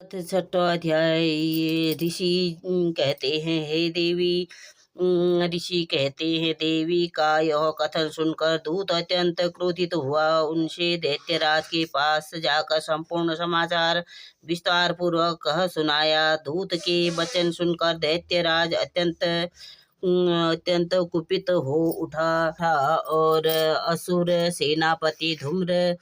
छठा अध्याय। ऋषि कहते हैं, हे देवी। ऋषि कहते हैं, देवी का यह कथन सुनकर दूत अत्यंत क्रोधित हुआ। उनसे दैत्यराज के पास जाकर संपूर्ण समाचार विस्तार पूर्वक कह सुनाया। दूत के वचन सुनकर दैत्यराज अत्यंत कुपित हो उठा था और असुर सेनापति धूम्र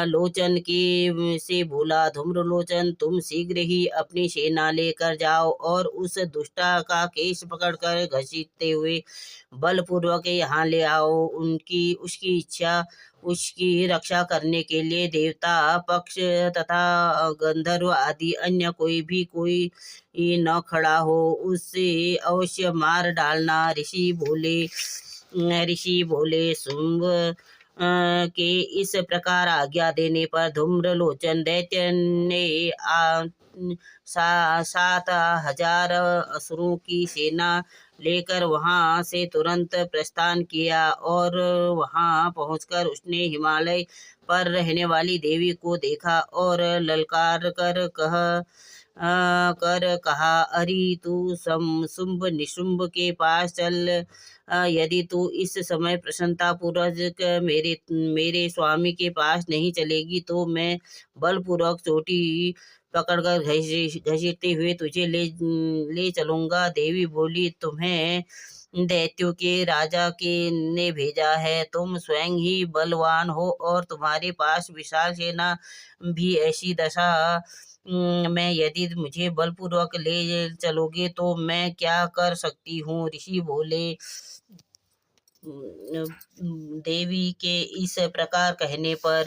लोचन की से बोला, धूम्रलोचन, तुम शीघ्र ही अपनी सेना लेकर जाओ और उस दुष्टा का केश पकड़कर घसीटते हुए बलपूर्वक यहाँ ले आओ। उसकी इच्छा उसकी रक्षा करने के लिए देवता पक्ष तथा गंधर्व आदि अन्य कोई न खड़ा हो, उससे अवश्य मार डालना। ऋषि बोले, शुंभ के इस प्रकार आज्ञा देने पर धूम्रलोचन दैत्य ने 7,000 असुरों की सेना लेकर वहां से तुरंत प्रस्थान किया और वहां पहुंचकर उसने हिमालय पर रहने वाली देवी को देखा और ललकार कर कहा, अरे तू शुंभ निशुंभ के पास चल। यदि तू इस समय प्रसन्नता पूर्वक मेरे स्वामी के पास नहीं चलेगी तो मैं बलपूर्वक चोटी पकड़कर घसीटते हुए तुझे ले चलूंगा। देवी बोली, तुम्हें दैत्यों के राजा ने भेजा है। तुम स्वयं ही बलवान हो और तुम्हारे पास विशाल सेना भी। ऐसी दशा मैं यदि मुझे बलपूर्वक ले चलोगे तो मैं क्या कर सकती हूँ। ऋषि बोले, देवी के इस प्रकार कहने पर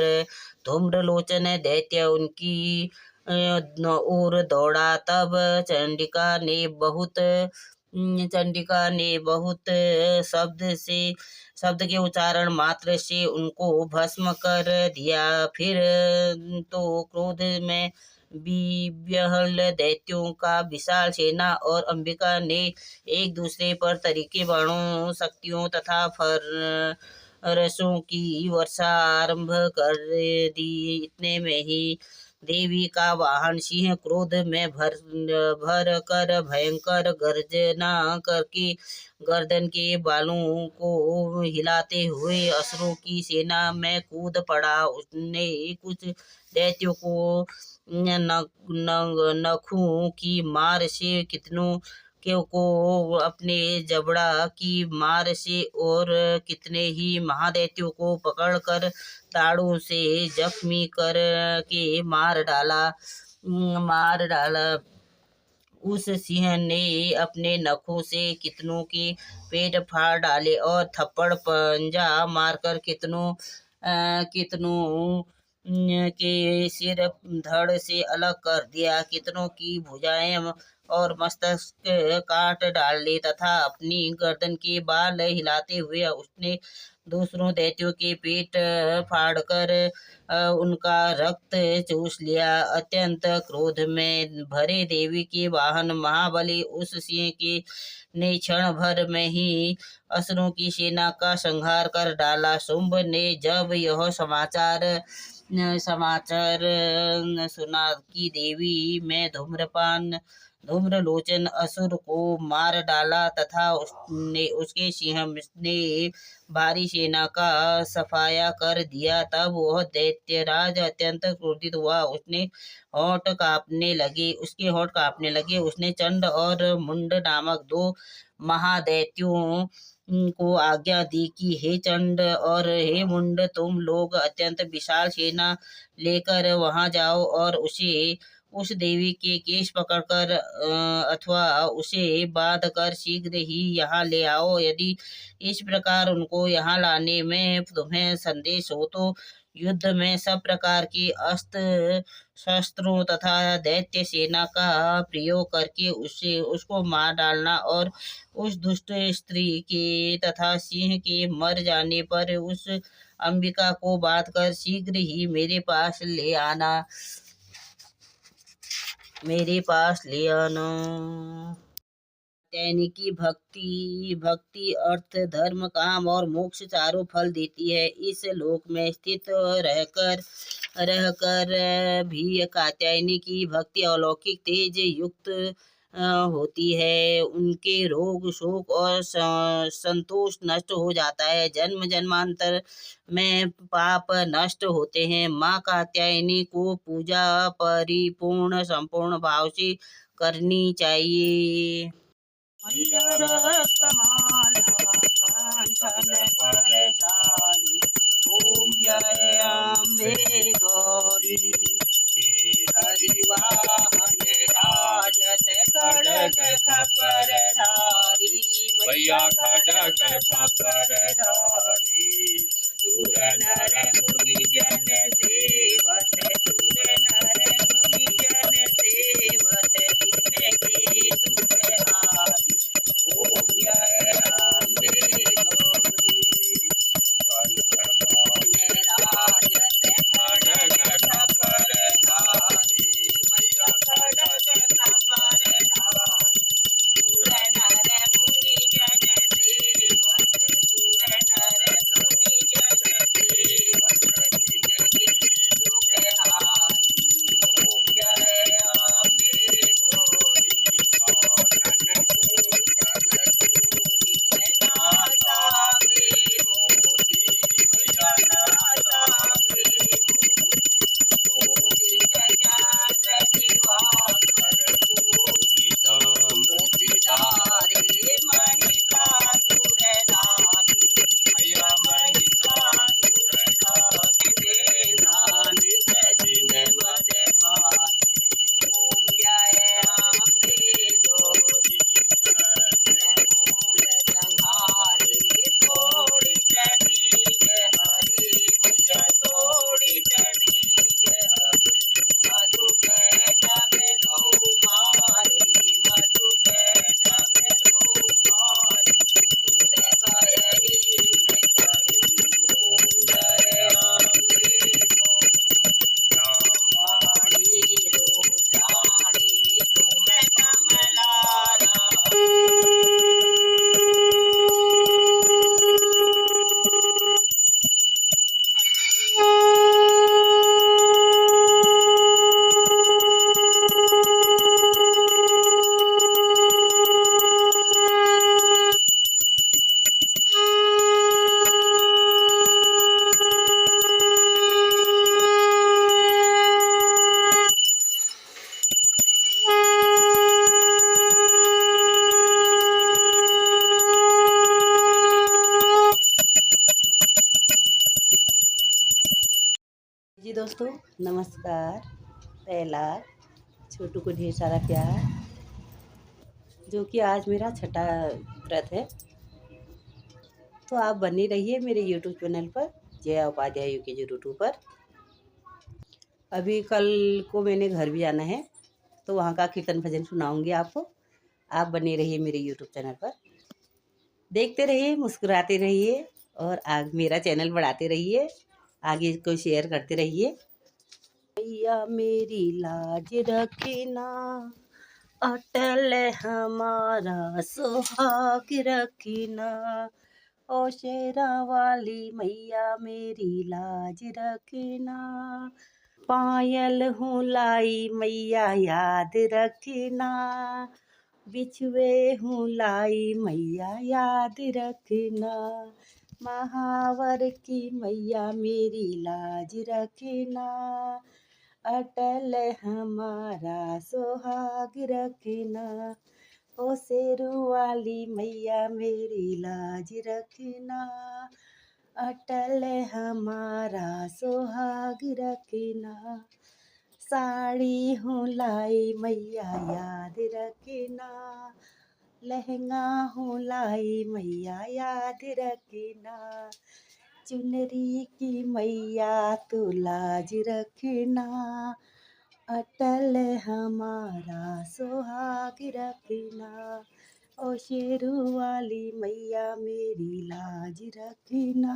धूम्रलोचन दैत्य उनकी ओर दौड़ा। तब चंडिका ने बहुत शब्द के उच्चारण मात्र से उनको भस्म कर दिया। फिर तो क्रोध में विह्वल दैत्यों का विशाल सेना और अंबिका ने एक दूसरे पर तरीके बाणों, शक्तियों तथा रसों की वर्षा आरंभ कर दी। इतने में ही देवी का वाहन सिंह क्रोध में भर कर भयंकर गर्जना करके गर्दन के बालों को हिलाते हुए असुरों की सेना में कूद पड़ा। उसने कुछ दैत्यों को नखों की मार से, कितनों को अपने जबड़ा की मार से और कितने ही महादैत्यों को पकड़कर दाड़ों से जख्मी कर के मार डाला। उस सिंह ने अपने नखों से कितनों के पेट फाड़ डाले और थप्पड़ पंजा मारकर कितनों के सिर धड़ से अलग कर दिया। कितनों की भुजाएं और मस्तक काट डाले तथा अपनी गर्दन के बाल हिलाते हुए उसने दूसरों दैत्यों के पेट फाड़कर उनका रक्त चूस लिया। अत्यंत क्रोध में भरे देवी के वाहन महाबली उस सिंह के ने क्षण भर में ही असुरों की सेना का संहार कर डाला। शुंभ ने जब यह समाचार सुना कि देवी में धूम्रलोचन असुर को मार डाला तथा उसके सिंह ने भारी सेना का सफाया कर दिया, तब वह दैत्यराज अत्यंत क्रोधित हुआ। उसके होंठ कांपने लगे। उसने चंड और मुंड नामक 2 महादैत्यों को आज्ञा दी कि हे चंड और हे मुंड, तुम लोग अत्यंत विशाल सेना लेकर वहां जाओ और उस देवी के केश पकड़कर अथवा उसे बांध कर शीघ्र ही यहाँ ले आओ। यदि इस प्रकार उनको यहाँ लाने में तुम्हें संदेश हो तो युद्ध में सब प्रकार के अस्त्र शस्त्रों तथा दैत्य सेना का प्रयोग करके उसको मार डालना और उस दुष्ट स्त्री के तथा सिंह के मर जाने पर उस अंबिका को बांध कर शीघ्र ही मेरे पास ले आना। की भक्ति अर्थ धर्म काम और मोक्ष चारों फल देती है। इस लोक में स्थित रहकर रहकर भी कात्यायनी की भक्ति अलौकिक तेज युक्त होती है। उनके रोग शोक और संतोष नष्ट हो जाता है। जन्म जन्मांतर में पाप नष्ट होते हैं। माँ कात्यायनी को पूजा परिपूर्ण संपूर्ण भाव से करनी चाहिए। ओम जय अम्बे गौरी हरिवाहन राजत खड़ग खपर धारी मैया खड़ग खपर धारी सुर नर मुनि जन सेवत सुर नर मुनि जन सेवत तिनके दुख हारी ओम जय अम्बे गौरी राजत खड़ग खपर धारी मैया खड़ग खपर धारी सुर नर मुनि जन सेवत सुर नर मुनि जन सेवत तिनके दुख हारी ओम जय अम्बे गौरी कानन कुंडल शोभित नासा मोती मैया नासा मोती शोभित चंद्र दिवाकर पूर्णि संबुधिधारे महिषासुर नाथी मैया महिषासुर नाथी नानी सजिन मद माती ओम जय अम्बे गौरी मूल संहारे तोड़ी बीज हरे मैया तोड़ी बीज हरे मधु के टब दो मारे मधु के टब दो मारे सुर भयहीन करी ओम जय अम्बे गौरी रामाणी रुद्राणी तुम कमलारा जी दोस्तों नमस्कार। पहला छोटू को ढेर सारा प्यार। जो कि आज मेरा छठा व्रत है, तो आप बने रहिए मेरे यूट्यूब चैनल पर जया उपाध्याय यूके यूट्यूब पर। अभी कल को मैंने घर भी आना है, तो वहाँ का कीर्तन भजन सुनाऊंगी आपको। आप बने रहिए मेरे यूट्यूब चैनल पर, देखते रहिए, मुस्कुराते रहिए और मेरा चैनल बढ़ाते रहिए, आगे को शेयर करते रहिए। भैया मेरी लाज रखना, अटल हमारा सुहाग रखना। ओ शेरा वाली मैया मेरी लाज रखना, पायल हूँ लाई मैया याद रखना, बिछुए हूँ लाई मैया याद रखना। महावर की मैया मेरी लाज रखना, अटल हमारा सुहाग रखना। ओ शेरू वाली मैया मेरी लाज रखना, अटल हमारा सुहाग रखना। साड़ी हूँ लाई मैया याद रखना, लहंगा हूँ लाई मैया याद रखना। चुनरी की मैया तू लाज रखना, अटल हमारा सुहाग रखना। ओ शेरू वाली मैया मेरी लाज रखना,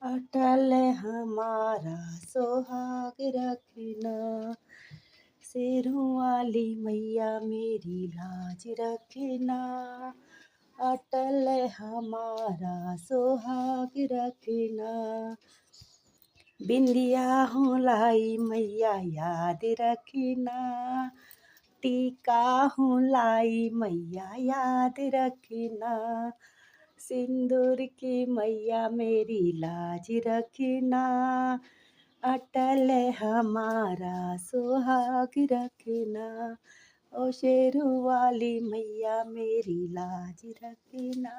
अटल हमारा सुहाग रखना। शेरू वाली मैया मेरी लाज रखना, अटल हमारा सुहाग रखना। बिंदिया हूँ लाई मैया याद रखना, टीका हूँ लाई मैया याद रखना, सिंदूर की मैया मेरी लाज रखना, अटल हमारा सुहाग रखना, ओ शेरू वाली मैया मेरी लाज रखना,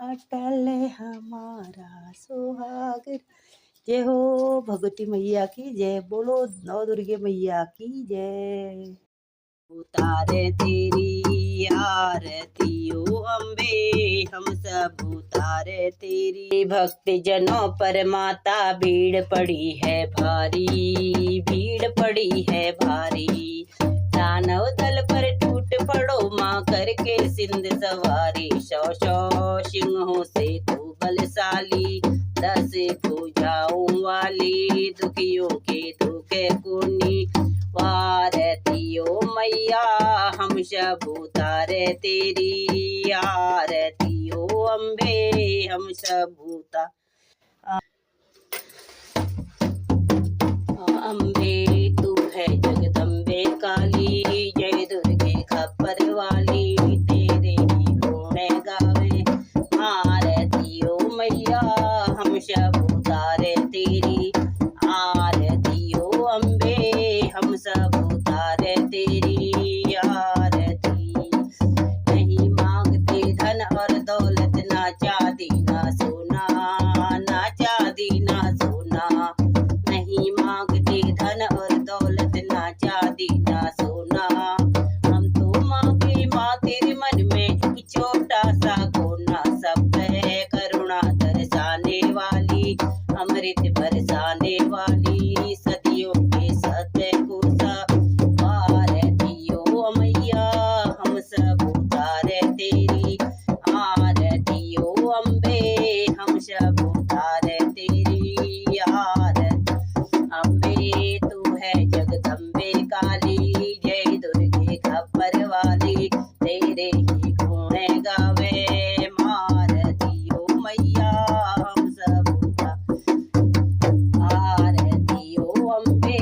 अटल हमारा सुहाग। जय हो भगवती मैया की जय, बोलो नौ दुर्गे मैया की जय। उतारे तेरी आरती ओ अम्बे, हम सब उतारे तेरी। भक्ति जनों पर माता भीड़ पड़ी है भारी, भीड़ पड़ी है भारी। दानव दल पर टूट पड़ो माँ करके सिंध सवारी, शौ शौ सिंहों से तू बलशाली, 10 भुजाओं वाली, दुखियों के दुखे कुनी आरती ओ मैया, हम सब उतारे तेरी आरती ओ अम्बे, हम सब उतारे। अम्बे तू है जगदम्बे काली, जय दुर्गे खप्पर वाली, तेरे ही गुण गावे आरती ओ मैया, हम सब उतारे तेरी आरती ओ अम्बे, हम सब उतारे तेरी आरती। नहीं मांगते धन और दौलत, ना चांदी ना सोना, ना चांदी ना सोना, नहीं मांगते धन और दौलत, ना चांदी ना सोना। हम तो मांगे माँ तेरे मन में एक छोटा सा कोना, सब पे करुणा दर्शाने वाली, अमृत बरसाने वाली, सदियों के सत्य को आरती ओ मैया, हम सब उतारे तेरी आरती ओ अम्बे, हम सब उतारे तेरी आरती। अम्बे तू है जगदम्बे काली, जय दुर्गे खप्पर वाली, तेरे ही गुण गावे मारती ओ मैया, हम सब आरती ओ अम्बे,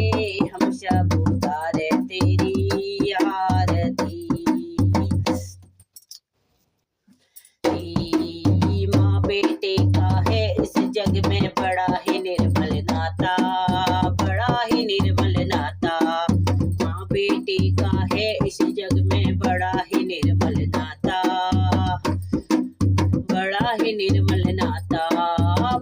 हम सब उतारे तेरी आरती। माँ बेटे का है इस जग में बड़ा ही निर्मल नाता, बड़ा ही निर्मल नाता। माँ बेटे का है इस जग में बड़ा ही निर्मल नाता, बड़ा ही निर्मल नाता।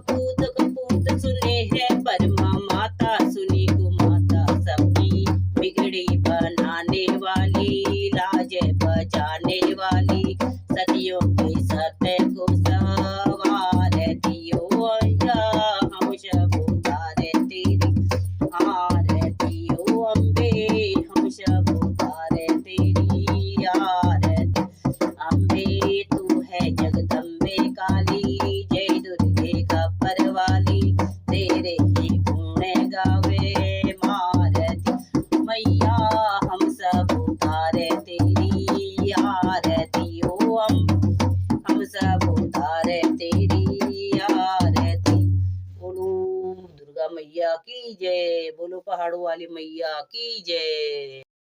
पूत को पूत सुने है पर माँ माता सुनी को माता, सबकी बिगड़ी बनाने वाली, लाज बचाने वाली, सदियों के सत्य को सवारती ओ मैया, हम सब उतारे तेरी आरती ओ अम्बे, हम सब उतारे तेरी आरती। अम्बे तू है जगदम्बे काली, जय दुर्गे खप्पर वाली, तेरे ही गुण गावे मारती मैया, हम सब उतारे तेरी आरती ओ हम सब उतारे तेरी आरती। बोलो दुर्गा मैया की जय, बोलो पहाड़ों वाली मैया की जय।